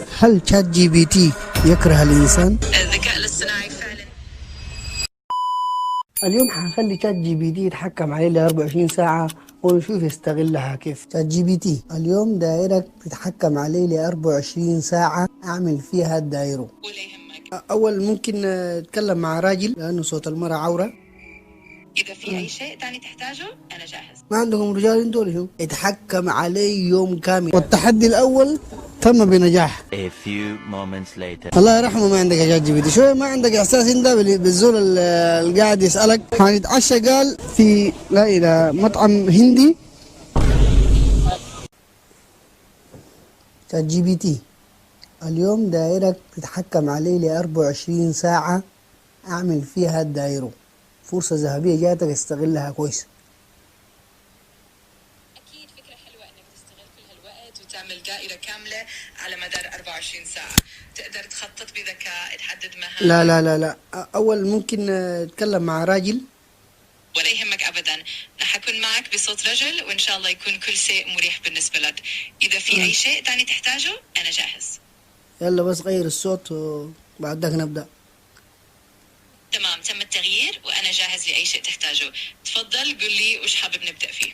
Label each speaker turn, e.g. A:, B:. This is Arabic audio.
A: هل شات جي بي تي يكره الإنسان؟
B: الذكاء الاصطناعي فعلا.
A: اليوم حنخلي شات جي بي تي يتحكم عليه ل 24 ساعة ونشوف يستغلها كيف. شات جي بي تي اليوم دايرك تتحكم عليه ل 24 ساعة أعمل فيها الدايرة.
B: ولا يهمك.
A: أول ممكن أتكلم مع راجل لأنه صوت المرأة عورة.
B: إذا في أي شيء تاني تحتاجه أنا جاهز.
A: ما عندكم رجال انتوا ولا شو؟ اتحكم عليه يوم كامل، والتحدي الأول تم بنجاح.
C: A few moments later.
A: الله يرحمه ما عندك يا شات جي بي تي، شوية ما عندك إحساس أنت بالزول اللي قاعد يسألك حنتعشى قال في لا إله مطعم هندي. شات جي بي تي اليوم دايرك تتحكم عليه ل 24 ساعة أعمل فيها الدايرة. فرصة ذهبية جاتك استغلها كويس.
B: أكيد فكرة حلوة إنك تستغل كل هالوقت وتعمل دائرة كاملة على مدار 24 ساعة. تقدر تخطط بذكاء، تحدد مهام.
A: لا أول ممكن أتكلم مع راجل.
B: ولا يهمك أبدا، رح أكون معك بصوت رجل وإن شاء الله يكون كل شيء مريح بالنسبة لك. إذا في أي شيء تاني تحتاجه أنا جاهز.
A: يلا بس غير الصوت وبعد ذاك نبدأ.
B: تمام، تم التغيير وأنا جاهز لأي شيء تحتاجه. تفضل قل لي وش حابب نبدأ فيه.